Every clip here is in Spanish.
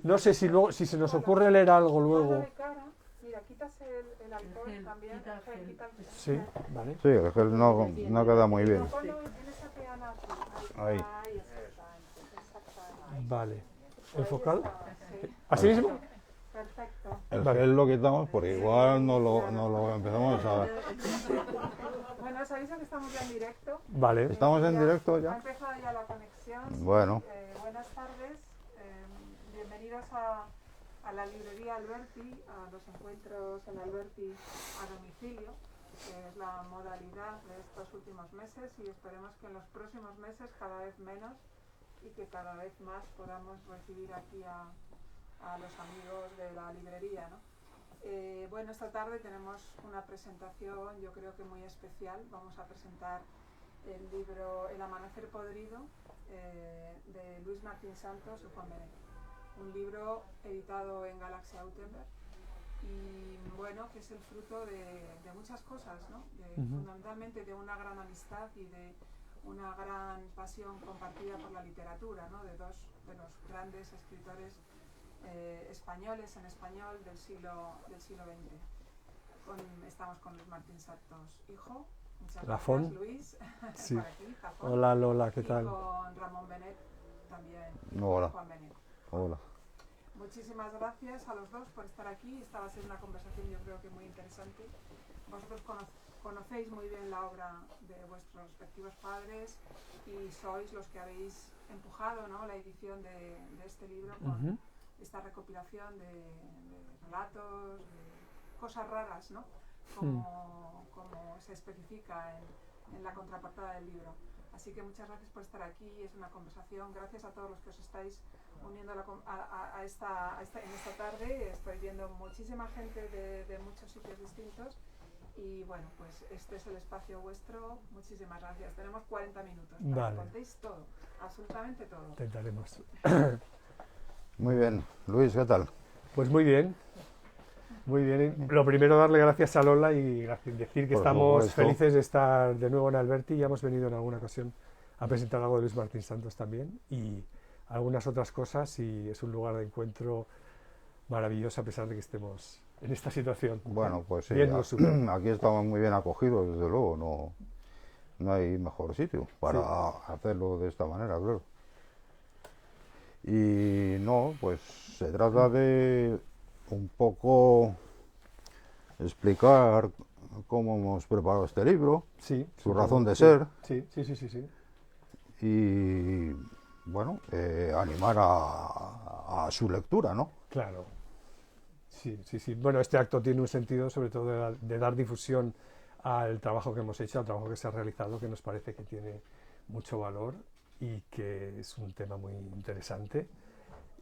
No sé si luego, si se nos ocurre leer algo luego. de cara. Mira, quitas el alcohol también. quita el gel. Quita el gel. Sí, vale. Sí, el gel no queda muy bien. Ponlo en esa peana azul. Ahí. Exactamente. Vale. Ahí ¿Enfocado? está, sí. ¿Así mismo? Perfecto. El Vale. gel lo quitamos porque igual no lo empezamos a... Bueno, os aviso que estamos ya en directo. Vale. ¿Estamos en directo Ha ya? empezado ya la conexión. Sí. Bueno. Buenas tardes. Bienvenidos a la librería Alberti, a los encuentros en Alberti a domicilio, que es la modalidad de estos últimos meses, y esperemos que en los próximos meses cada vez menos y que cada vez más podamos recibir aquí a los amigos de la librería, ¿no? Bueno, esta tarde tenemos una presentación, yo creo que muy especial. Vamos a presentar el libro El amanecer podrido, de Luis Martín Santos y Juan Benet. Un libro editado en Galaxia Gutenberg y bueno, que es el fruto de muchas cosas, ¿no? Fundamentalmente de una gran amistad y de una gran pasión compartida por la literatura, ¿no? De dos de los grandes escritores españoles en español del siglo XX. Estamos con Luis Martín Santos, hijo. Muchas Lafón. gracias, Luis. Sí. Por aquí, Zafón. Hola Lola, ¿qué Y tal? con Ramón Benet también. Hola. Juan Benet. Hola. Muchísimas gracias a los dos por estar aquí. Esta va a ser una conversación, yo creo que muy interesante. Vosotros conocéis muy bien la obra de vuestros respectivos padres y sois los que habéis empujado, ¿no?, la edición de este libro con esta recopilación de relatos, de cosas raras, ¿no?, como se especifica en la contraportada del libro. Así que muchas gracias por estar aquí. Es una conversación. Gracias a todos los que os estáis uniendo en esta tarde. Estoy viendo muchísima gente de muchos sitios distintos. Y bueno, pues este es el espacio vuestro. Muchísimas gracias. Tenemos 40 minutos para que contéis todo, absolutamente todo. Intentaremos. Muy bien. Luis, ¿qué tal? Pues muy bien. Muy bien. Lo primero, darle gracias a Lola y decir que Por estamos supuesto. felices de estar de nuevo en Alberti. Ya hemos venido en alguna ocasión a presentar algo de Luis Martín Santos también y algunas otras cosas, y es un lugar de encuentro maravilloso a pesar de que estemos en esta situación. Bueno, pues sí, Bien, lo supe. aquí estamos muy bien acogidos, desde luego. No hay mejor sitio para hacerlo de esta manera, claro. Y no, pues se trata de un poco explicar cómo hemos preparado este libro, Sí, su razón de ser, sí. y bueno, animar a su lectura, ¿no? Claro. Sí. Bueno, este acto tiene un sentido sobre todo de dar difusión al trabajo que hemos hecho, al trabajo que se ha realizado, que nos parece que tiene mucho valor y que es un tema muy interesante.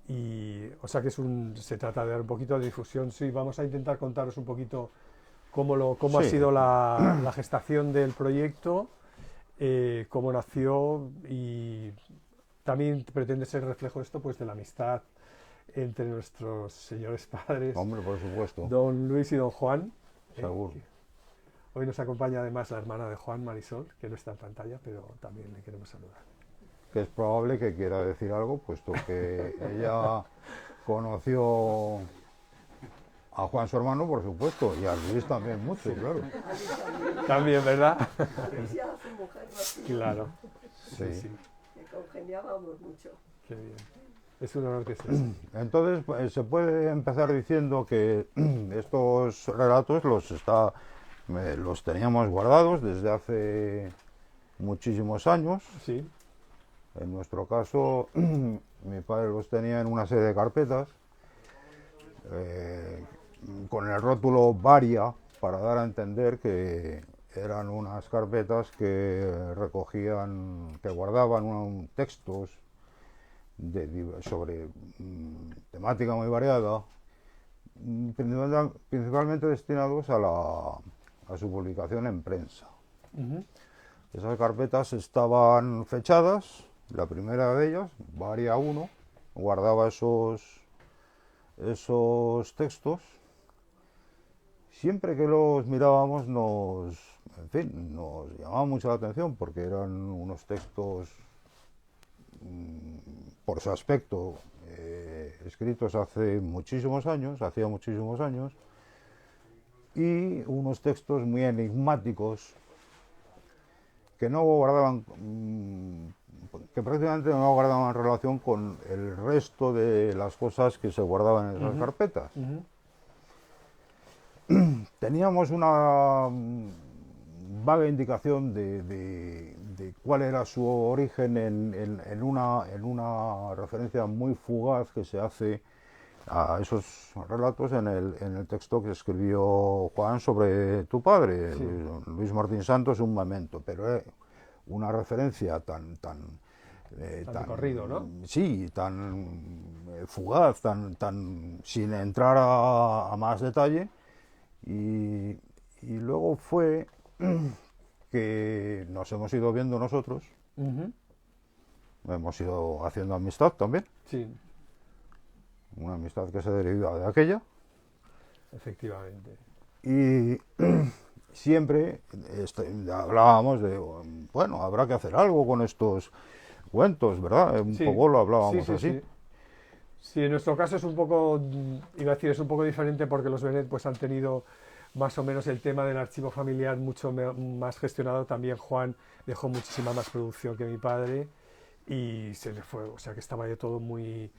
Y, o sea que se trata de dar un poquito de difusión. Sí, vamos a intentar contaros un poquito cómo ha sido la gestación del proyecto, cómo nació, y también pretende ser reflejo esto, pues, de la amistad entre nuestros señores padres, Hombre, por supuesto, don Luis y don Juan. seguro. Hoy nos acompaña además la hermana de Juan, Marisol, que no está en pantalla, pero también le queremos saludar. Que es probable que quiera decir algo, puesto que ella conoció a Juan, su hermano, por supuesto, y a Luis también mucho, claro. También, ¿verdad? Sí, a su mujer, Rocío, Claro. Sí. que congeniábamos mucho. Qué bien. Es un honor que estés. Entonces, pues, se puede empezar diciendo que estos relatos los teníamos guardados desde hace muchísimos años. Sí. En nuestro caso, mi padre los tenía en una serie de carpetas, con el rótulo Varia, para dar a entender que eran unas carpetas que recogían, que guardaban textos sobre temática muy variada, principalmente destinados a su publicación en prensa. Esas carpetas estaban fechadas. La primera de ellas, Varia 1, guardaba esos textos. Siempre que los mirábamos nos llamaba mucho la atención, porque eran unos textos, por su aspecto, escritos hace muchísimos años, hacía muchísimos años, y unos textos muy enigmáticos que no guardaban, que prácticamente no guardaban relación con el resto de las cosas que se guardaban en esas carpetas. Teníamos una vaga indicación de cuál era su origen en una referencia muy fugaz que se hace a esos relatos en el texto que escribió Juan sobre tu padre, Sí. Luis Martín Santos, Un Memento, pero una referencia tan Tan corrido, ¿no? Sí, tan fugaz, tan sin entrar a más detalle, y luego fue que nos hemos ido viendo nosotros, hemos ido haciendo amistad también, Sí, una amistad que se deriva de aquella, efectivamente. y siempre hablábamos de, bueno, habrá que hacer algo con estos cuentos, ¿verdad? Un Sí, poco lo hablábamos sí, así. sí. Sí, en nuestro caso es un poco, iba a decir, es un poco diferente porque los Benet pues han tenido más o menos el tema del archivo familiar mucho más gestionado. También Juan dejó muchísima más producción que mi padre y se le fue, o sea que estaba ya todo muy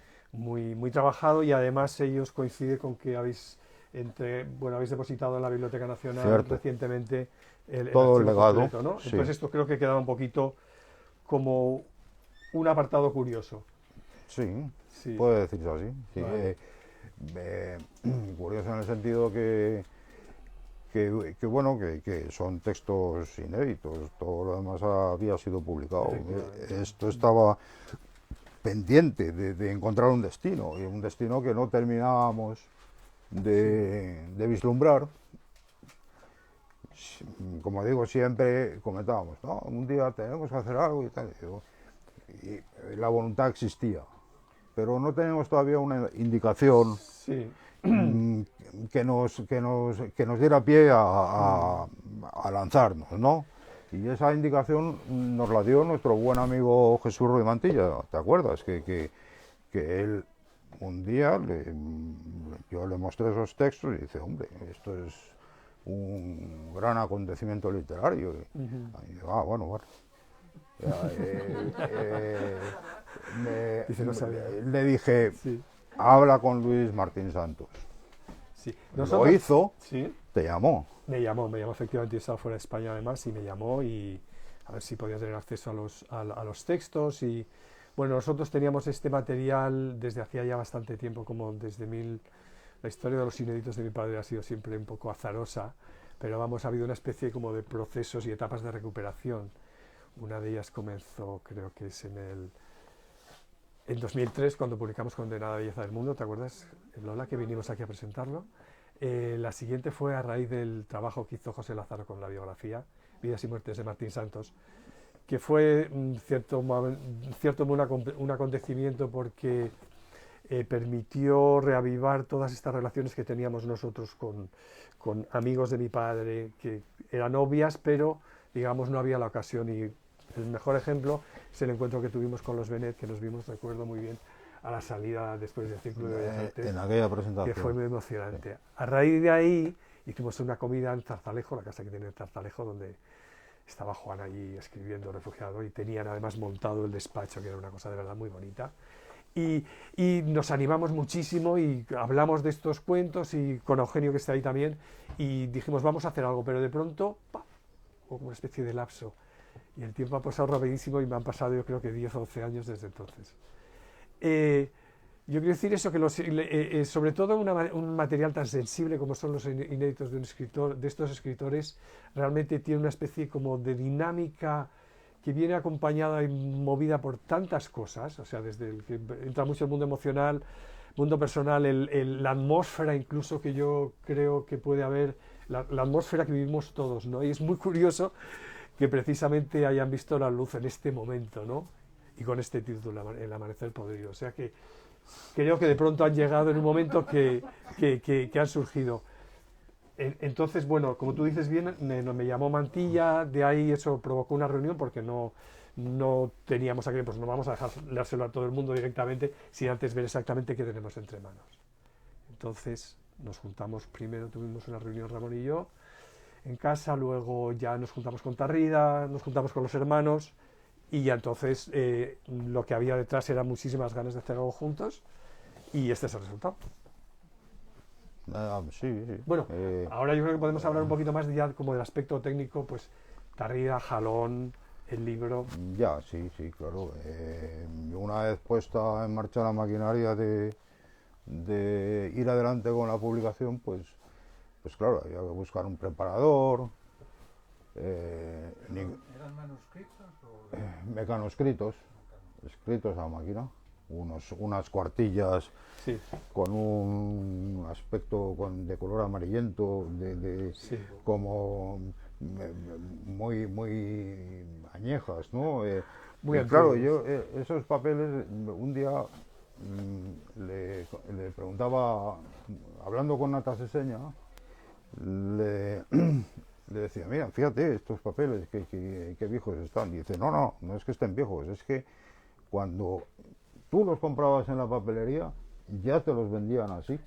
trabajado, y además ellos coincide con que habéis depositado en la Biblioteca Nacional Cierto. recientemente el Todo el archivo legado, completo, ¿no? sí. Entonces esto creo que quedaba un poquito como un apartado curioso. Sí, Sí. puede decirse así. Sí, Vale. curioso en el sentido que son textos inéditos, todo lo demás había sido publicado. Efectivamente. Esto estaba pendiente de encontrar un destino, y un destino que no terminábamos de vislumbrar. Como digo, siempre comentábamos, ¿no? Un día tenemos que hacer algo y tal. Y la voluntad existía, pero no tenemos todavía una indicación Sí, que nos diera pie a lanzarnos, ¿no? Y esa indicación nos la dio nuestro buen amigo Jesús Ruiz Mantilla, ¿te acuerdas? Que él un día, yo le mostré esos textos y dice, hombre, esto es un gran acontecimiento literario. Y yo, bueno. Dice, no sabía. Le dije, sí, habla con Luis Martín Santos. sí. Lo hizo, Sí, te llamó. me llamó efectivamente. Yo estaba fuera de España además y me llamó, y a ver si podía tener acceso a los textos. Y bueno, nosotros teníamos este material desde hacía ya bastante tiempo, como desde la historia de los inéditos de mi padre ha sido siempre un poco azarosa, pero vamos, ha habido una especie como de procesos y etapas de recuperación. Una de ellas comenzó, creo que es en 2003, cuando publicamos Condenada Belleza del Mundo, ¿te acuerdas, Lola, que vinimos aquí a presentarlo? La siguiente fue a raíz del trabajo que hizo José Lázaro con la biografía, Vidas y Muertes de Martín Santos, que fue un acontecimiento porque permitió reavivar todas estas relaciones que teníamos nosotros con amigos de mi padre, que eran obvias, pero digamos no había la ocasión. Y el mejor ejemplo es el encuentro que tuvimos con los Benet, que nos vimos, recuerdo muy bien, a la salida después del Círculo de Bellas Artes, En aquella presentación. que fue muy emocionante. A raíz de ahí hicimos una comida en Zarzalejo, la casa que tiene en Zarzalejo, donde estaba Juan allí escribiendo, refugiado, y tenían además montado el despacho, que era una cosa de verdad muy bonita. Y nos animamos muchísimo y hablamos de estos cuentos, y con Eugenio, que está ahí también, y dijimos, vamos a hacer algo, pero de pronto, ¡pam!, como una especie de lapso. Y el tiempo ha pasado rapidísimo, y me han pasado yo creo que 10 o 12 años desde entonces. Yo quiero decir eso, que sobre todo un material tan sensible como son los inéditos de estos escritores, realmente tiene una especie como de dinámica que viene acompañada y movida por tantas cosas, o sea, desde el que entra mucho el mundo emocional, mundo personal, la atmósfera incluso que yo creo que puede haber, la atmósfera que vivimos todos, ¿no? Y es muy curioso que precisamente hayan visto la luz en este momento, ¿no? Y con este título, El amanecer podrido. O sea que creo que de pronto han llegado en un momento que han surgido. Entonces, bueno, como tú dices bien, me llamó Mantilla, de ahí eso provocó una reunión porque no no teníamos aquí, pues no vamos a dejar leérselo a todo el mundo directamente sin antes ver exactamente qué tenemos entre manos. Entonces nos juntamos, primero tuvimos una reunión Ramón y yo en casa, luego ya nos juntamos con Tarrida, nos juntamos con los hermanos y ya entonces lo que había detrás eran muchísimas ganas de hacer algo juntos y este es el resultado. Sí, sí. Bueno, ahora yo creo que podemos hablar un poquito más ya como del aspecto técnico, pues Tarrida, Jalón, el libro. Ya, sí, sí, claro. Una vez puesta en marcha la maquinaria de ir adelante con la publicación, pues claro, había que buscar un preparador. ¿Eran manuscritos o...? Mecanoscritos, escritos a máquina, unas cuartillas Sí, con un aspecto de color amarillento, sí. como muy añejas, ¿no? Muy y claro, antiguos. yo esos papeles un día le preguntaba, hablando con Nata Seseña, le decía, mira, fíjate estos papeles, qué viejos están. Y dice, no es que estén viejos, es que cuando tú los comprabas en la papelería, ya te los vendían así.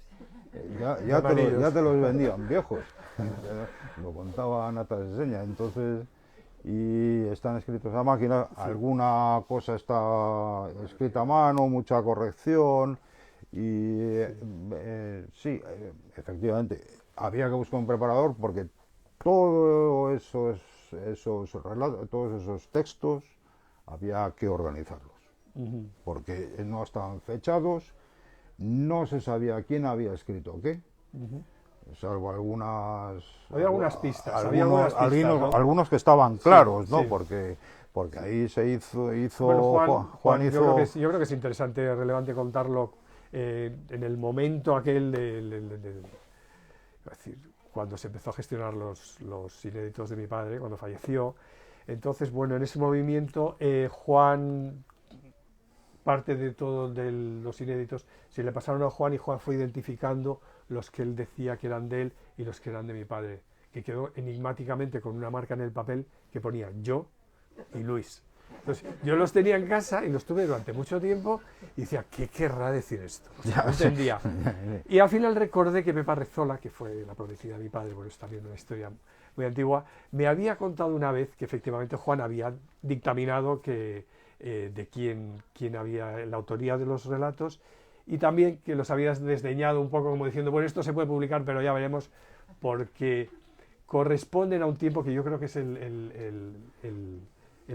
Ya te los vendían viejos. Lo contaba Nata Seseña, entonces, y están escritos a máquina, sí. Alguna cosa está escrita a mano, mucha corrección, y sí, efectivamente, había que buscar un preparador porque todos esos textos había que organizarlos, porque no estaban fechados, no se sabía quién había escrito qué, salvo algunas... Había algunas pistas, algunos que estaban claros, sí, ¿no? Sí. Porque ahí se hizo Bueno, Juan hizo... yo creo que es interesante, relevante contarlo en el momento aquel es decir, cuando se empezó a gestionar los inéditos de mi padre, cuando falleció. Entonces, bueno, en ese movimiento Juan, parte de todos los inéditos, se le pasaron a Juan y Juan fue identificando los que él decía que eran de él y los que eran de mi padre, que quedó enigmáticamente con una marca en el papel que ponía yo y Luis. Entonces, yo los tenía en casa y los tuve durante mucho tiempo y decía, ¿qué querrá decir esto? O sea, no entendía. Y al final recordé que Pepa Rezola, que fue la prometida de mi padre, bueno, es también una historia muy antigua, me había contado una vez que efectivamente Juan había dictaminado que de quién había la autoría de los relatos y también que los habías desdeñado un poco como diciendo, bueno, esto se puede publicar, pero ya veremos, porque corresponden a un tiempo que yo creo que es el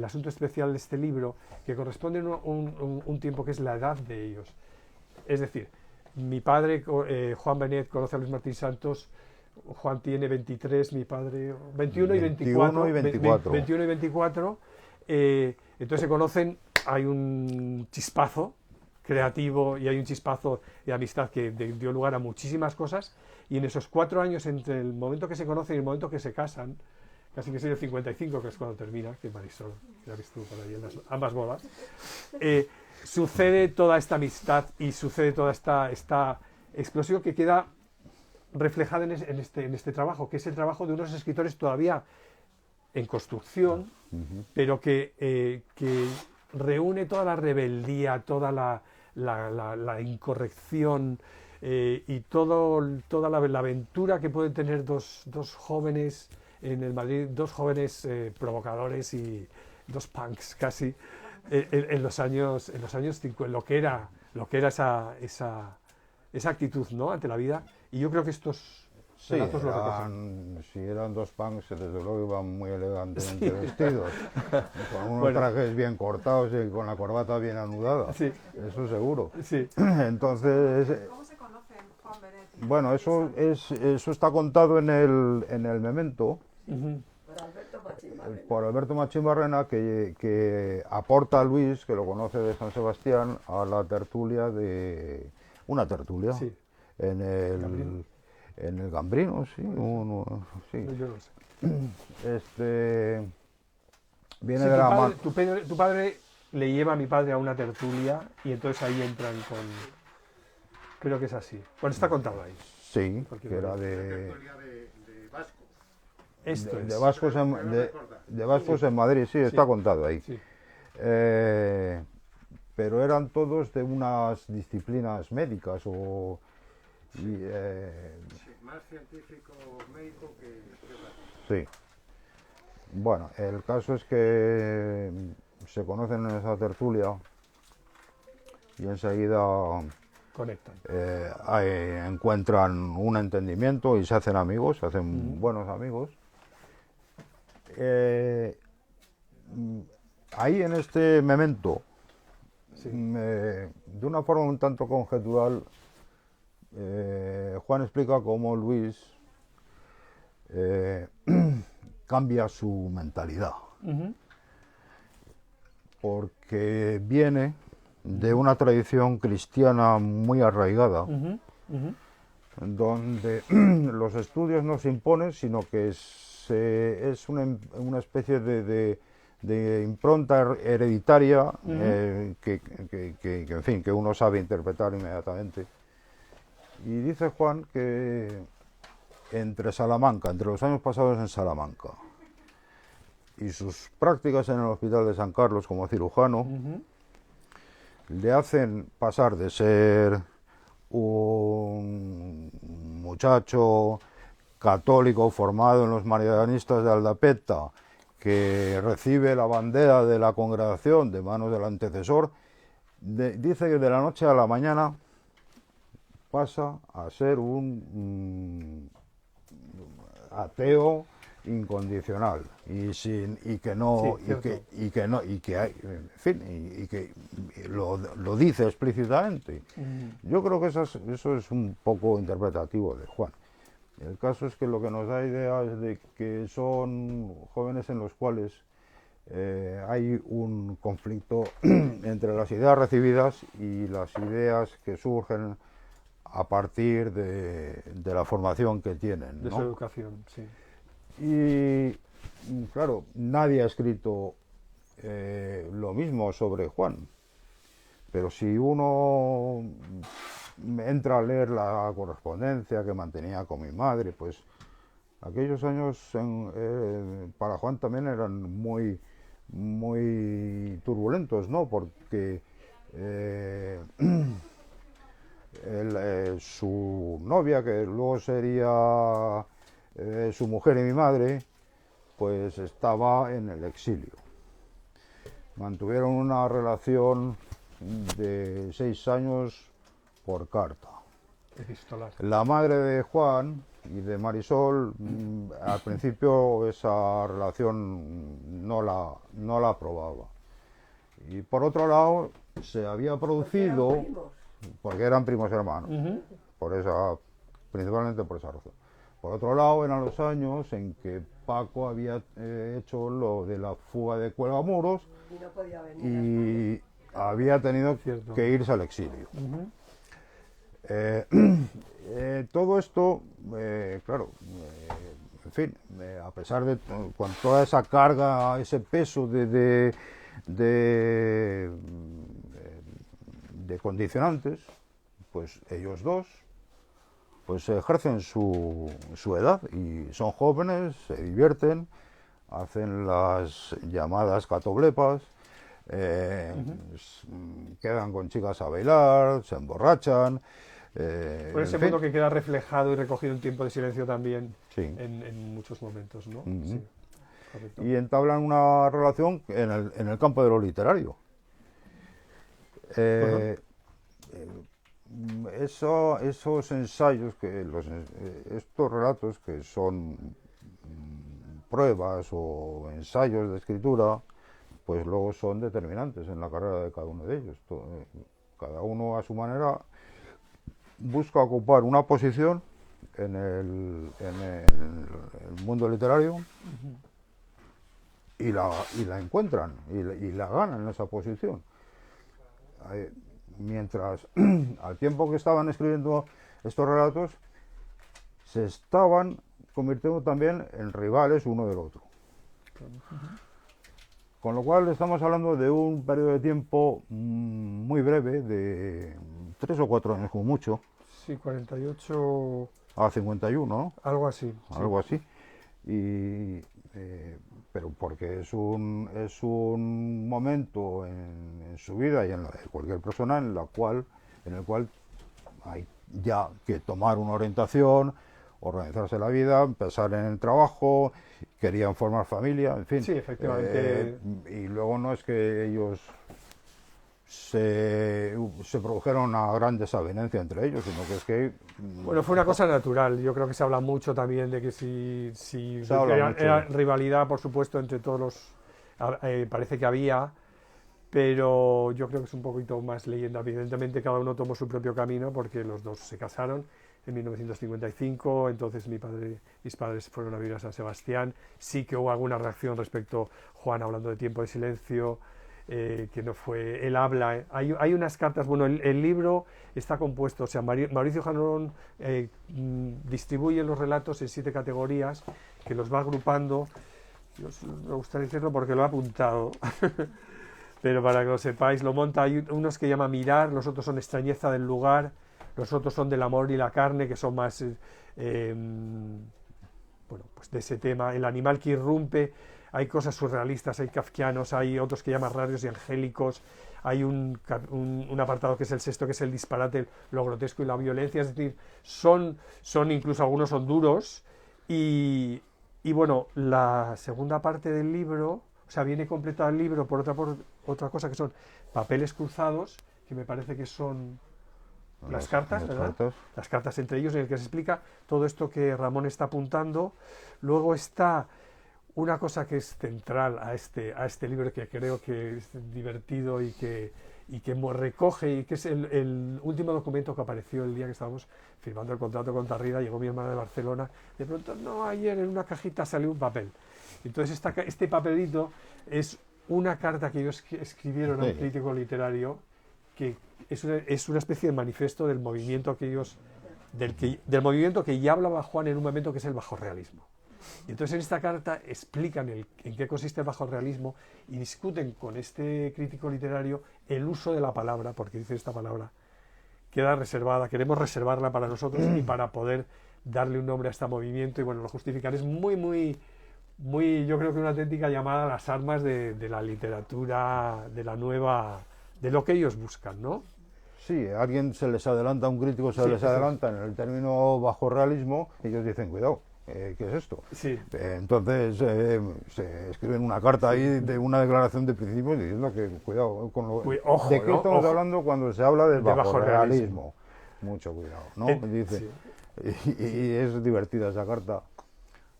asunto especial de este libro, que corresponde a un tiempo que es la edad de ellos. Es decir, mi padre, Juan Benet, conoce a Luis Martín Santos, Juan tiene 23, mi padre 21 y 24. 21 y 24. Entonces se conocen, hay un chispazo creativo y hay un chispazo de amistad que dio lugar a muchísimas cosas, y en esos 4 años entre el momento que se conocen y el momento que se casan, casi que es el 55, que es cuando termina, que Marisol, ya ves tú por ahí en ambas bodas, sucede toda esta amistad y sucede toda esta explosión que queda reflejada en este trabajo, que es el trabajo de unos escritores todavía en construcción, pero que reúne toda la rebeldía, toda la incorrección y toda la aventura que pueden tener dos jóvenes en el Madrid, dos jóvenes provocadores y dos punks casi en los años 50, lo que era esa actitud, ¿no?, ante la vida, y yo creo que estos relatos lo recogen. Si eran dos punks, desde luego iban muy elegantemente vestidos, con unos trajes bien cortados y con la corbata bien anudada, eso seguro. Entonces, ¿Cómo se conocen Juan Benet? Bueno, eso está contado en el memento. Por Alberto Machín Barrena, que aporta a Luis, que lo conoce de San Sebastián, a la tertulia una tertulia en el Gambrino, sí. Yo no sé. Viene de la mano. Tu padre le lleva a mi padre a una tertulia y entonces ahí entran con... Creo que es así. Bueno, está contado ahí. Sí, que era de vascos. Esto es. De vascos en Madrid, sí, está contado ahí. Sí. pero eran todos de unas disciplinas médicas o... Sí, más científico médico que... Sí. Bueno, el caso es que se conocen en esa tertulia y enseguida Conectan. encuentran un entendimiento y se hacen amigos, se hacen buenos amigos. Ahí en este memento, Sí. de una forma un tanto conjetural, Juan explica cómo Luis cambia su mentalidad, Ujú. porque viene de una tradición cristiana muy arraigada, Ujú. Ujú. donde los estudios no se imponen, sino que es una especie de impronta hereditaria en fin, que uno sabe interpretar inmediatamente. Y dice Juan que entre los años pasados en Salamanca y sus prácticas en el Hospital de San Carlos como cirujano, Ujú. le hacen pasar de ser un muchacho católico formado en los marianistas de Aldapeta, que recibe la bandera de la congregación de manos del antecesor, dice que de la noche a la mañana pasa a ser un ateo incondicional y que no Sí, cierto. en fin, y que lo dice explícitamente. Yo creo que eso es un poco interpretativo de Juan. El caso es que lo que nos da idea es de que son jóvenes en los cuales hay un conflicto entre las ideas recibidas y las ideas que surgen a partir de la formación que tienen, De ¿no? su educación, sí. Y claro, nadie ha escrito lo mismo sobre Juan, pero si uno entra a leer la correspondencia que mantenía con mi madre, pues aquellos años para Juan también eran muy, muy turbulentos, ¿no? Porque su novia, que luego sería su mujer y mi madre, pues estaba en el exilio. Mantuvieron una relación de 6 años por carta. Epistolar. La madre de Juan y de Marisol, al principio esa relación no la aprobaba. Y por otro lado, se había producido, Eran primos. porque eran primos hermanos, Ujú. principalmente por esa razón. Por otro lado, eran los años en que Paco había hecho lo de la fuga de Cuelgamuros Y no podía venir y había tenido Cierto. que irse al exilio. Ujú. Todo esto, claro, en fin, a pesar de con toda esa carga, ese peso de condicionantes, pues ellos dos pues ejercen su edad y son jóvenes, se divierten, hacen las llamadas catoblepas, quedan con chicas a bailar, se emborrachan. Por ese en fin. mundo que queda reflejado y recogido en tiempo de silencio también Sí. en muchos momentos, ¿no? Ujú. Sí, correcto. Y entablan una relación en el campo de lo literario. Esos ensayos, estos relatos que son pruebas o ensayos de escritura, pues luego son determinantes en la carrera de cada uno de ellos. Cada uno a su manera busca ocupar una posición en el mundo literario y la encuentran y la ganan en esa posición. Mientras al tiempo que estaban escribiendo estos relatos se estaban convirtiendo también en rivales uno del otro. Con lo cual estamos hablando de un periodo de tiempo muy breve, de 3 o 4 años como mucho, Sí, 48, a 51, ¿no? algo así. Sí. Algo así. y, pero porque es un momento en su vida y en la de cualquier persona en el cual hay ya que tomar una orientación, organizarse la vida, empezar en el trabajo, querían formar familia, en fin. Sí, efectivamente. Y luego no es que ellos se produjeron una gran desavenencia entre ellos, sino que es que... Bueno, fue una cosa natural. Yo creo que se habla mucho también de que si era rivalidad, por supuesto, entre todos los... parece que había, pero yo creo que es un poquito más leyenda. Evidentemente cada uno tomó su propio camino porque los dos se casaron en 1955, entonces mis padres fueron a vivir a San Sebastián. Sí que hubo alguna reacción respecto a Juan hablando de Tiempo de Silencio, que no fue, él habla, hay unas cartas, bueno, el libro está compuesto, o sea, Mauricio Janón distribuye los relatos en 7 categorías, que los va agrupando. Me gustaría decirlo porque lo he apuntado, pero para que lo sepáis, lo monta, hay unos que llama mirar, los otros son extrañeza del lugar, los otros son del amor y la carne, que son más, bueno, pues de ese tema, el animal que irrumpe. Hay cosas surrealistas, hay kafkianos, hay otros que llaman raros y angélicos, hay un apartado que es el 6º, que es el disparate, lo grotesco y la violencia, es decir, son incluso algunos son duros, y bueno, la segunda parte del libro, o sea, viene completado el libro por otra cosa que son papeles cruzados, que me parece que son las cartas, ¿verdad? Las cartas entre ellos, en el que se explica todo esto que Ramón está apuntando. Luego está una cosa que es central a este libro, que creo que es divertido y que recoge, y que es el último documento que apareció el día que estábamos firmando el contrato con Tarrida. Llegó mi hermana de Barcelona, de pronto, no, ayer en una cajita salió un papel. Entonces este papelito es una carta que ellos escribieron a un crítico literario, que es una especie de manifiesto del movimiento del movimiento que ya hablaba Juan en un momento, que es el bajorrealismo. Y entonces en esta carta explican en qué consiste el bajorrealismo y discuten con este crítico literario el uso de la palabra, porque dice esta palabra queda reservada, queremos reservarla para nosotros y para poder darle un nombre a este movimiento, y bueno, lo justifican. Es muy, yo creo que una auténtica llamada a las armas de la literatura, de lo que ellos buscan, ¿no? Sí, a alguien se les adelanta, un crítico se les adelanta en el término bajorrealismo, y ellos dicen, cuidado, ¿qué es esto? Sí. Entonces se escriben una carta ahí de una declaración de principios diciendo que cuidado con lo... Ojo, ¿de qué estamos hablando cuando se habla del bajorrealismo? Mucho cuidado, ¿no? Dice, sí. Y es divertida esa carta.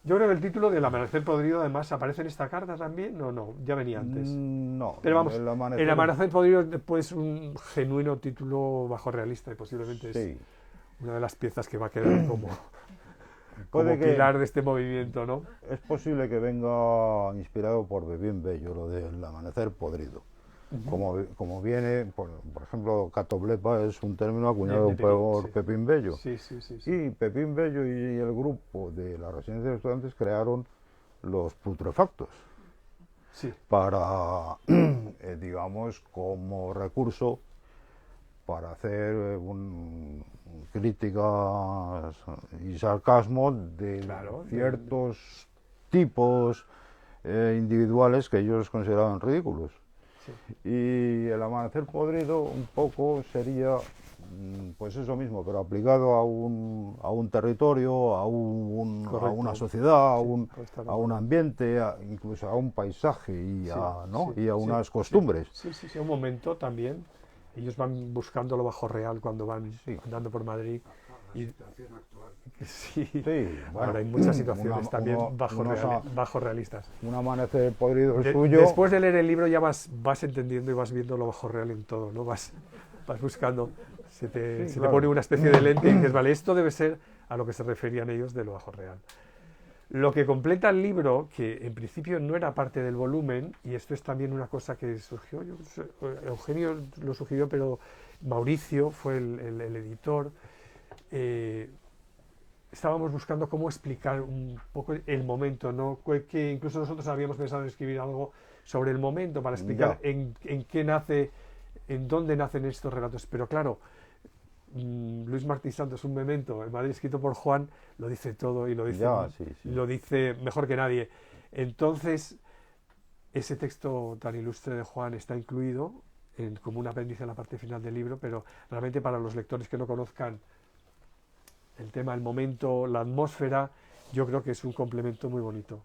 Yo creo que el título del Amanecer Podrido, además, ¿aparece en esta carta también? No, ya venía antes. No. Pero vamos, el Amanecer Podrido es pues, un genuino título bajorrealista, y posiblemente es una de las piezas que va a quedar como pilar de este movimiento, ¿no? Es posible que venga inspirado por Pepín Bello, lo del Amanecer Podrido. Como viene, por ejemplo, catoblepa es un término acuñado por Pepín Bello. Sí. Y Pepín Bello y el grupo de la Residencia de Estudiantes crearon los putrefactos para, digamos, como recurso para hacer críticas y sarcasmo de ciertos tipos individuales que ellos consideraban ridículos. Y el Amanecer Podrido un poco sería pues eso mismo, pero aplicado a un territorio, a una sociedad, a un ambiente, incluso a un paisaje y a unas costumbres. Sí, un momento también. Ellos van buscando lo bajo real cuando van andando por Madrid. La situación actual. Bueno, ahora hay muchas situaciones también bajo realistas. Un Amanecer Podrido suyo. Después de leer el libro ya vas entendiendo y vas viendo lo bajo real en todo, ¿no? Vas buscando, se te pone una especie de lente y dices, vale, esto debe ser a lo que se referían ellos de lo bajo real. Lo que completa el libro, que en principio no era parte del volumen, y esto es también una cosa que surgió, Eugenio lo sugirió, pero Mauricio fue el editor. Estábamos buscando cómo explicar un poco el momento, ¿no? Que incluso nosotros habíamos pensado en escribir algo sobre el momento para explicar en qué nace, en dónde nacen estos relatos, pero claro, Luis Martín Santos, un memento, en Madrid escrito por Juan, lo dice todo y lo dice, Ya, sí, sí. lo dice mejor que nadie. Entonces, ese texto tan ilustre de Juan está incluido como un apéndice en la parte final del libro, pero realmente para los lectores que no conozcan el tema, el momento, la atmósfera, yo creo que es un complemento muy bonito.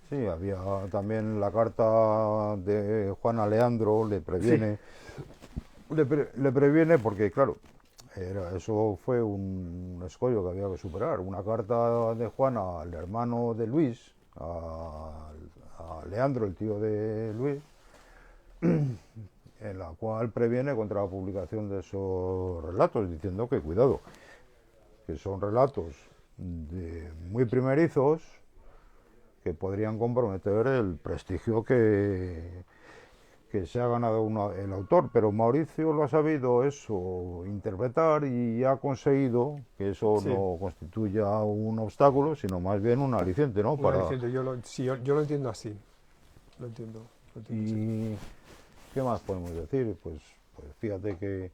Sí, había también la carta de Juan a Leandro, le previene, le previene porque, claro, eso fue un escollo que había que superar. Una carta de Juan al hermano de Luis, a Leandro, el tío de Luis, en la cual previene contra la publicación de esos relatos, diciendo que cuidado, que son relatos muy primerizos, que podrían comprometer el prestigio que se ha ganado el autor, pero Mauricio lo ha sabido eso, interpretar, y ha conseguido que eso Sí. no constituya un obstáculo, sino más bien un aliciente, ¿no? Un aliciente, yo lo entiendo así. Lo entiendo así. Y ¿qué más podemos decir? Pues fíjate que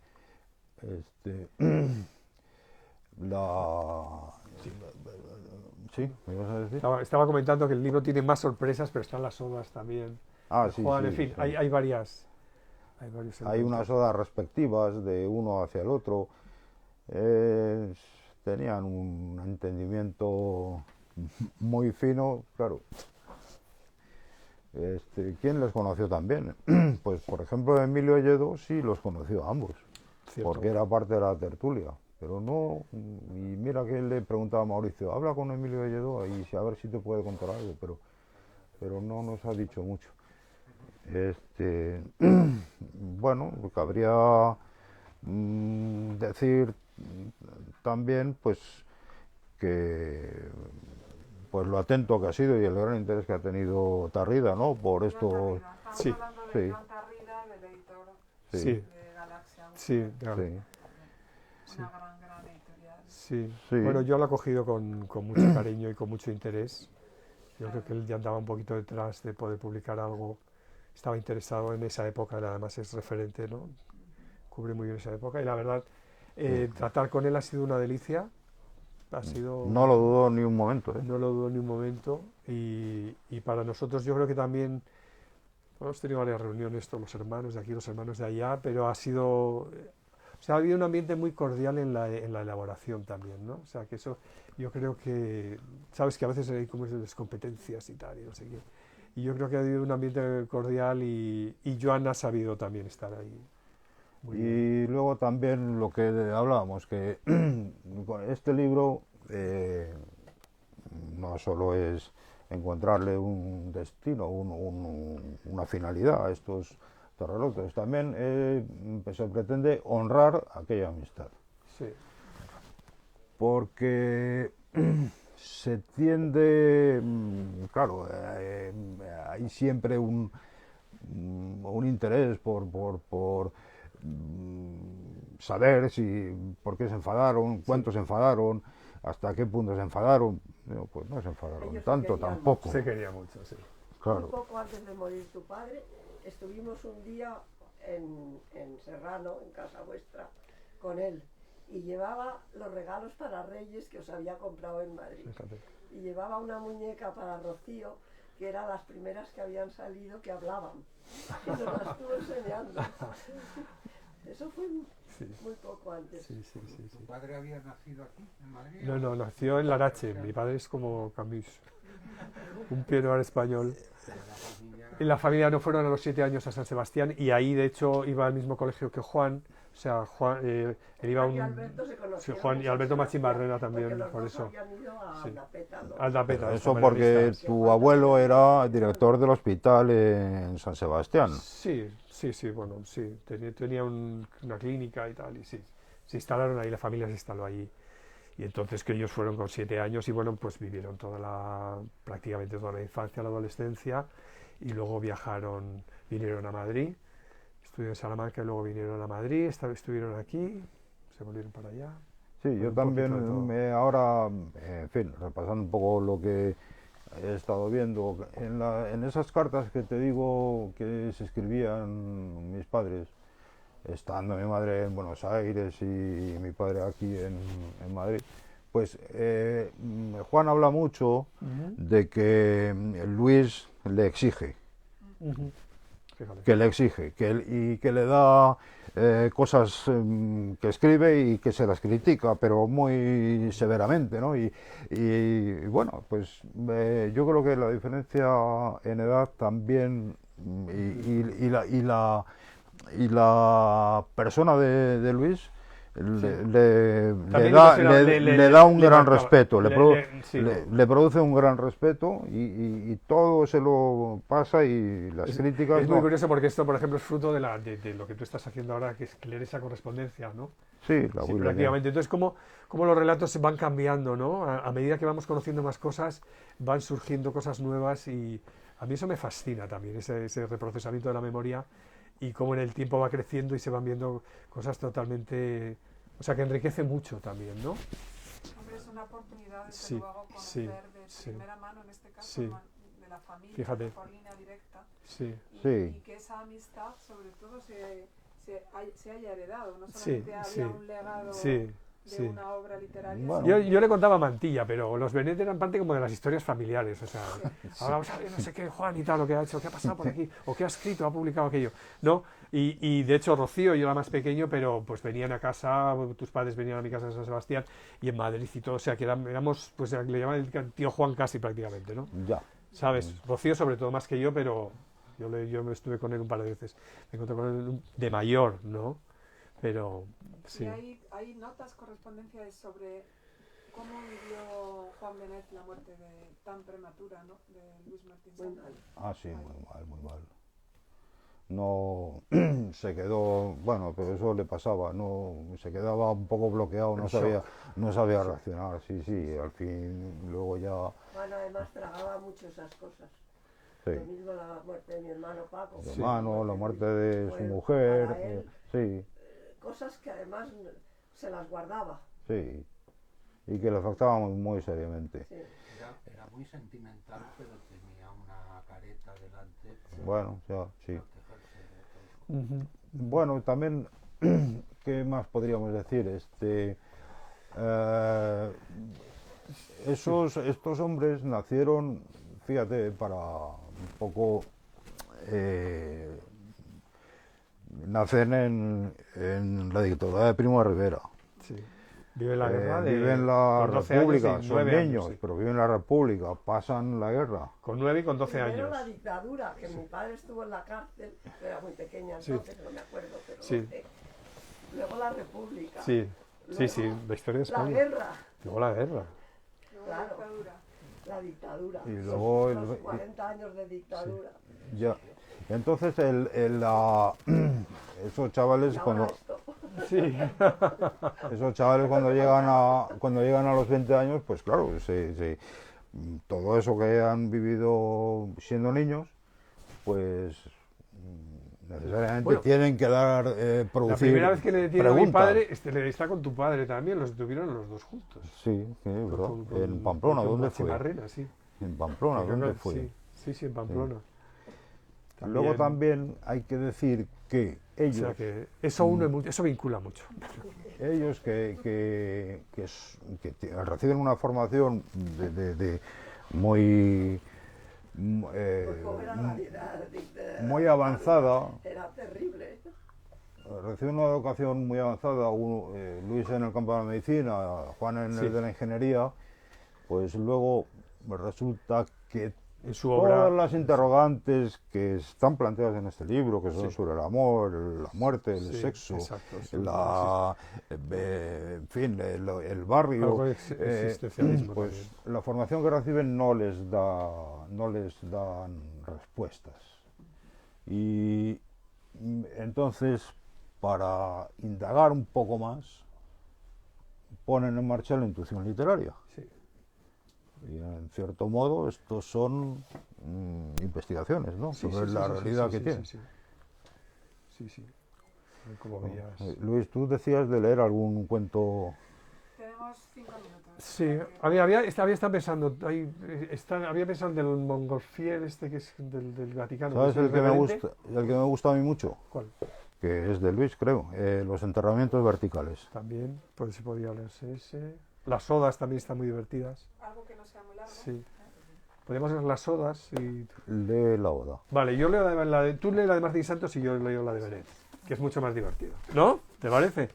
¿Sí? ¿Me ibas a decir? Estaba comentando que el libro tiene más sorpresas, pero están las odas también. Ah, de sí, Juan, sí, en fin, sí. hay varias. Varios Hay elementos. unas odas respectivas de uno hacia el otro. Tenían un entendimiento muy fino, claro. ¿Quién les conoció también? Pues, por ejemplo, Emilio Lledó sí los conoció a ambos, Cierto. porque era parte de la tertulia. Pero no, y mira que él le preguntaba a Mauricio, habla con Emilio Lledó y a ver si te puede contar algo, pero no nos ha dicho mucho. Bueno, cabría decir también pues que pues lo atento que ha sido y el gran interés que ha tenido Tarrida, ¿no? Por esto. Estamos Sí. hablando de Sí. Joan Tarrida, del editor Sí, de Galaxia. sí, claro. Sí. Una gran editorial. Sí. Sí. Bueno, yo lo he acogido con mucho cariño y con mucho interés. Yo creo que él ya andaba un poquito detrás de poder publicar algo. Estaba interesado en esa época, además es referente, ¿no? Cubre muy bien esa época y la verdad, tratar con él ha sido una delicia. Ha sido... No lo dudo ni un momento, ¿eh? No lo dudo ni un momento. Y para nosotros yo creo que también hemos tenido varias reuniones, todos los hermanos de aquí, los hermanos de allá, pero ha sido... O sea, ha habido un ambiente muy cordial en la elaboración también, ¿no? O sea, que eso yo creo que... Sabes que a veces hay como descompetencias y tal, y no sé qué. Y yo creo que ha habido un ambiente cordial y Joan ha sabido también estar ahí. Muy bien. Y luego también lo que hablábamos, que con este libro no solo es encontrarle un destino, una finalidad a estos relatos, también se pretende honrar aquella amistad. Sí, Porque se tiende, claro, hay siempre un interés por saber por qué se enfadaron, cuántos se enfadaron, hasta qué punto se enfadaron. No, pues no se enfadaron Ellos se tanto querían tampoco. se quería mucho, sí. Claro. Un poco antes de morir tu padre, estuvimos un día en Serrano, en casa vuestra, con él. Y llevaba los regalos para Reyes que os había comprado en Madrid. Fíjate. Y llevaba una muñeca para Rocío, que eran las primeras que habían salido que hablaban. Y nos las estuvo enseñando. Eso fue Sí, muy poco antes. sí, sí, sí, ¿Tu sí. padre había nacido aquí, en Madrid? No, nació en Larache. Mi padre es como Camus, un pionero español. Y la familia no fueron a los 7 años a San Sebastián y ahí, de hecho, iba al mismo colegio que Juan. O sea, Juan, él iba a Juan y un... Alberto se Sí, conocieron Juan en y San Alberto Sebastián, Machín-Barrera también, porque los por dos eso. habían ido a Sí. Aldapeta, ¿no? Aldapeta, Eso porque maderistas. tu abuelo era director del hospital en San Sebastián. Sí, bueno, sí. Tenía una clínica y tal, y sí. Se instalaron ahí, la familia se instaló allí. Y entonces que ellos fueron con 7 años y bueno, pues vivieron prácticamente toda la infancia, la adolescencia, y luego vinieron a Madrid, estuvieron en Salamanca y luego vinieron a Madrid, estuvieron aquí, se volvieron para allá. Sí, yo Un poquito de también todo. ahora, en fin, repasando un poco lo que he estado viendo, en esas cartas que te digo que se escribían mis padres, estando mi madre en Buenos Aires y mi padre aquí en Madrid, pues Juan habla mucho de que Luis le exige, Fíjate. que le exige, y que le da cosas que escribe y que se las critica, pero muy severamente, ¿no? Y bueno, pues yo creo que la diferencia en edad también y la persona de Luis le También le da un le gran marcaba, respeto, sí, le produce un gran respeto y todo se lo pasa y las críticas es muy no. curioso porque esto, por ejemplo, es fruto de lo que tú estás haciendo ahora, que es leer esa correspondencia, ¿no? Sí, la Sí, voy prácticamente. Entonces, cómo los relatos se van cambiando, ¿no? A medida que vamos conociendo más cosas, van surgiendo cosas nuevas y a mí eso me fascina también, ese reprocesamiento de la memoria y cómo en el tiempo va creciendo y se van viendo cosas totalmente... O sea, que enriquece mucho también, ¿no? Hombre, es una oportunidad, desde Sí, luego, sí, conocer de sí. primera mano, en este caso, Sí. de la familia, Fíjate. por línea directa, Sí, y que esa amistad, sobre todo, se haya heredado. No solamente había un legado sí, de sí. una obra literaria, Bueno. sino Yo le contaba a Mantilla, pero los Benet eran parte como de las historias familiares, o sea, Sí. ahora vamos a ver no sé qué Juan y tal, lo que ha hecho, qué ha pasado por aquí, o qué ha escrito, ha publicado aquello, ¿no? Y de hecho Rocío, yo era más pequeño, pero pues venían a casa, tus padres venían a mi casa de San Sebastián y en Madrid y todo, o sea, que éramos, pues le llamaban el tío Juan casi prácticamente, ¿no? Ya. ¿Sabes? Rocío sobre todo más que yo, pero yo me estuve con él un par de veces, me encontré con él de mayor, ¿no? Pero, sí. Y hay notas, correspondencias sobre cómo vivió Juan Benet la muerte tan prematura, ¿no?, de Luis Martín Muy Sanz. mal. Ah, sí, muy mal, muy mal. No se quedó, bueno, pero eso le pasaba, no se quedaba un poco bloqueado, no sabía reaccionar, sí, al fin luego ya Bueno, además tragaba mucho esas cosas. sí. Lo mismo la muerte de mi hermano Paco. Su hermano, la muerte de su fue mujer, para él, sí, cosas que además se las guardaba. sí, y que le afectaban muy seriamente. Sí. Era muy sentimental, pero tenía una careta delante para Bueno, ya, sí. protegerse de todo. Ujú. Bueno, también, ¿qué más podríamos decir? Estos hombres nacieron, fíjate, para un poco nacen en la dictadura de Primo de Rivera. Sí. Vive la guerra Viven la con 12 República, años y son 9 niños, años, sí. pero viven la República, pasan la guerra. Con 9 y con 12 Primero años. la dictadura, que mi padre estuvo en la cárcel, yo era muy pequeña Sí. entonces, no me acuerdo, pero Sí. luego la República. Sí, sí, Luego sí, la historia de La España. guerra, Luego la guerra. Luego Claro. la dictadura. la dictadura. Y luego los 40 años de dictadura. Ya. Entonces, esos chavales Y ahora cuando esto. Sí. cuando llegan a los 20 años, pues claro, todo eso que han vivido siendo niños, pues necesariamente Bueno, tienen que dar La producir primera vez que le detienen a mi preguntas. padre, está con tu padre también, los detuvieron los dos juntos. Sí, sí, ¿verdad? Con- En Pamplona, con ¿dónde fue? Machimarrena, sí. En Pamplona, Creo ¿dónde que fue? Sí, en Pamplona. Luego también hay que decir que O ellos, sea que eso une mucho, eso vincula mucho. ellos reciben una formación de muy Pues como era la vida, muy avanzada, era terrible. reciben una educación muy avanzada, Luis en el campo de la medicina, Juan en Sí. el de la ingeniería, pues luego resulta que En su todas obra. las interrogantes que están planteadas en este libro, que son Sí. sobre el amor, la muerte, el Sí, sexo, exacto, sí, en fin, el barrio, Algo de existencialismo pues también. la formación que reciben no les dan respuestas. Y entonces, para indagar un poco más, ponen en marcha la intuición literaria. Sí. Y en cierto modo estos son investigaciones, ¿no? Sí, sobre sí, la sí, realidad sí, que sí, tienen. Sí. Como veías. Luis, tú decías de leer algún cuento. Tenemos 5 minutos. Sí, había estado pensando, había pensado en del Montgolfier, que es del Vaticano. ¿Sabes que es el que me irreverente. gusta, el que me gusta a mí mucho? ¿Cuál? que es de Luis, creo, los enterramientos verticales. También, pues se podía leerse ese. Las odas también están muy divertidas. Algo que no sea muy largo. Sí. Podemos leer las odas y... Lee la Oda. Vale, yo leo tú lees la de Martín Santos y yo leo la de Benet, que es mucho más divertido. ¿No? ¿Te parece?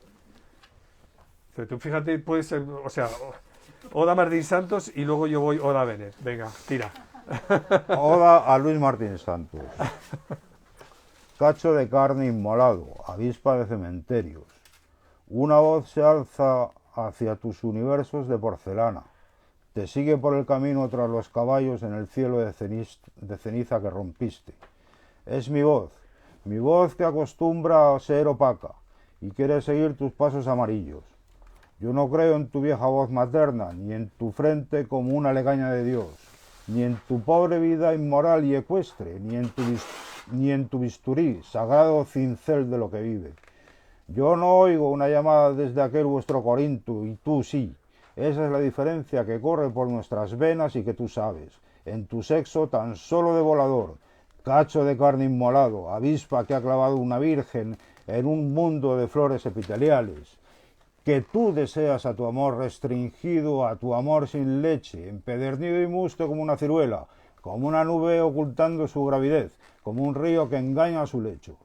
Pero tú fíjate, puede ser, o sea, Oda Martín Santos y luego yo voy Oda Benet. Venga, tira. Oda a Luis Martín Santos. Cacho de carne inmolado, avispa de cementerios. Una voz se alza hacia tus universos de porcelana. Te sigue por el camino tras los caballos en el cielo de ceniza que rompiste. Es mi voz que acostumbra a ser opaca y quiere seguir tus pasos amarillos. Yo no creo en tu vieja voz materna, ni en tu frente como una legaña de Dios, ni en tu pobre vida inmoral y ecuestre, ni en tu bisturí, sagrado cincel de lo que vive. Yo no oigo una llamada desde aquel vuestro Corinto, y tú sí. Esa es la diferencia que corre por nuestras venas y que tú sabes. En tu sexo tan solo de volador, cacho de carne inmolado, avispa que ha clavado una virgen en un mundo de flores epiteliales, que tú deseas a tu amor restringido, a tu amor sin leche, empedernido y musto como una ciruela, como una nube ocultando su gravidez, como un río que engaña a su lecho.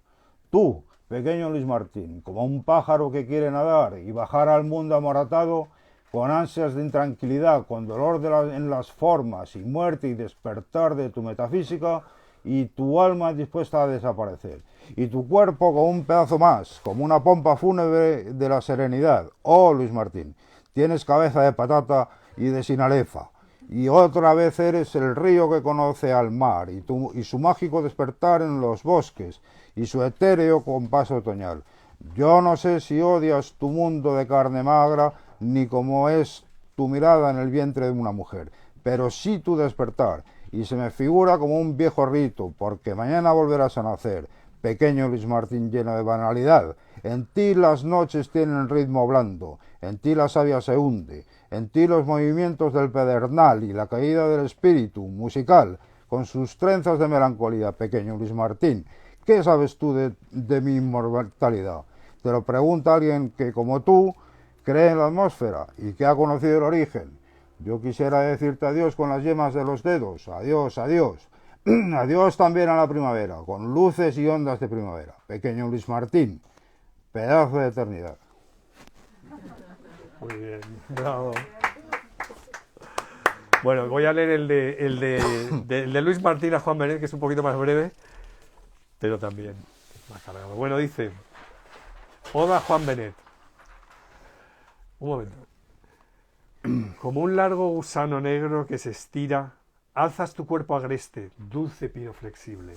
Tú, pequeño Luis Martín, como un pájaro que quiere nadar y bajar al mundo amoratado, con ansias de intranquilidad, con dolor en las formas y muerte y despertar de tu metafísica, y tu alma dispuesta a desaparecer, y tu cuerpo como un pedazo más, como una pompa fúnebre de la serenidad. Oh, Luis Martín, tienes cabeza de patata y de sinalefa, y otra vez eres el río que conoce al mar, y su mágico despertar en los bosques, y su etéreo compás otoñal. Yo no sé si odias tu mundo de carne magra, ni cómo es tu mirada en el vientre de una mujer, pero sí tu despertar, y se me figura como un viejo rito, porque mañana volverás a nacer, pequeño Luis Martín lleno de banalidad. En ti las noches tienen ritmo blando, en ti la savia se hunde, en ti los movimientos del pedernal y la caída del espíritu musical, con sus trenzas de melancolía, pequeño Luis Martín. ¿Qué sabes tú de mi inmortalidad? Te lo pregunta alguien que, como tú, cree en la atmósfera y que ha conocido el origen. Yo quisiera decirte adiós con las yemas de los dedos, adiós, adiós. Adiós también a la primavera, con luces y ondas de primavera. Pequeño Luis Martín, pedazo de eternidad. Muy bien, bravo. Bueno, voy a leer el de Luis Martín a Juan Benet, que es un poquito más breve, pero también más cargado. Bueno, dice, Oda a Juan Benet. Un momento. Como un largo gusano negro que se estira, alzas tu cuerpo agreste, dulce pino flexible.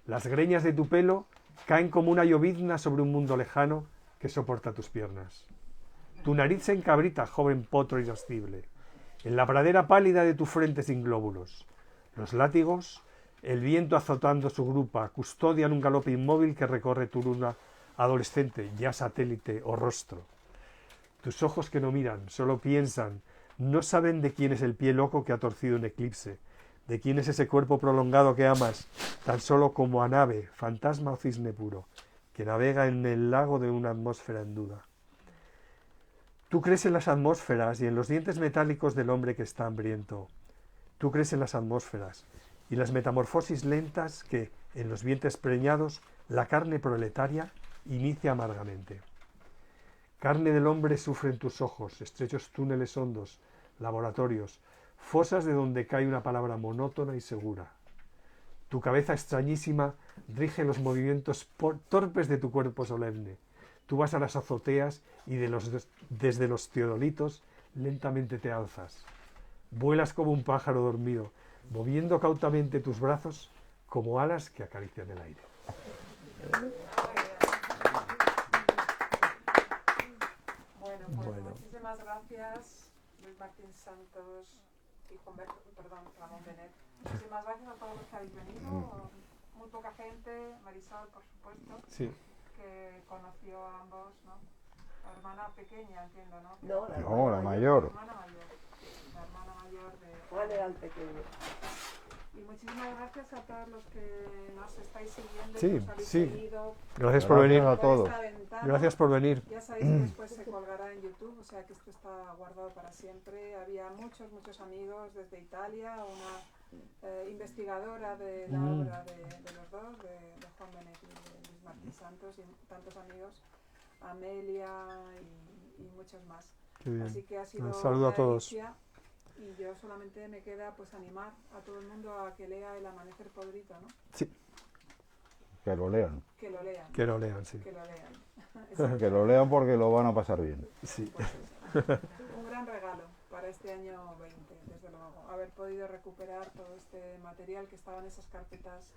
Las greñas de tu pelo caen como una llovizna sobre un mundo lejano que soporta tus piernas. Tu nariz se encabrita, joven potro irascible. En la pradera pálida de tu frente sin glóbulos. Los látigos, el viento azotando su grupa, custodian un galope inmóvil que recorre tu luna adolescente, ya satélite o rostro. Tus ojos que no miran, solo piensan, no saben de quién es el pie loco que ha torcido un eclipse, de quién es ese cuerpo prolongado que amas, tan solo como a nave, fantasma o cisne puro, que navega en el lago de una atmósfera en duda. Tú crees en las atmósferas y en los dientes metálicos del hombre que está hambriento. Tú crees en las atmósferas y las metamorfosis lentas que, en los vientres preñados, la carne proletaria inicia amargamente. Carne del hombre sufre en tus ojos, estrechos túneles hondos, laboratorios, fosas de donde cae una palabra monótona y segura. Tu cabeza extrañísima rige los movimientos torpes de tu cuerpo solemne. Tú vas a las azoteas y desde los teodolitos lentamente te alzas. Vuelas como un pájaro dormido, moviendo cautamente tus brazos como alas que acarician el aire. Bueno, muchísimas gracias, Luis Martín Santos y Ramón Benet. Muchísimas gracias a todos los que habéis venido. Muy poca gente, Marisol, por supuesto, Sí. que conoció a ambos, ¿no? La hermana pequeña, entiendo, ¿no? No, La mayor. La hermana mayor. La hermana mayor de... Juan era el pequeño. Y muchísimas gracias a todos los que nos estáis siguiendo Sí, y nos habéis sí. seguido Gracias por Gracias venir. a todos. esta ventana. Gracias por venir. Ya sabéis que después se colgará en YouTube, o sea que esto está guardado para siempre. Había muchos amigos desde Italia, una investigadora de la obra de los dos, de Juan Benet y de Luis Martín Santos, y tantos amigos, Amelia y muchos más. Qué bien. Así que ha sido Un saludo a una todos. delicia, y yo solamente me queda pues animar a todo el mundo a que lea El amanecer podrido, ¿no? Sí, Que lo lean. Que lo lean. que lo lean, sí. Que lo lean. Que lo lean porque lo van a pasar bien. Sí. Pues eso. Un gran regalo para este año 20, desde luego. Haber podido recuperar todo este material que estaba en esas carpetas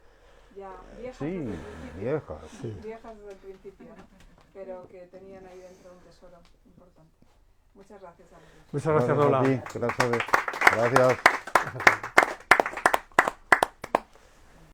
ya viejas Sí, desde el principio. viejas. Sí. Viejas desde el principio, ¿no? Pero que tenían ahí dentro un tesoro importante. Muchas gracias a los dos. Muchas gracias, a Lola. ti, gracias. Gracias. Gracias a ti.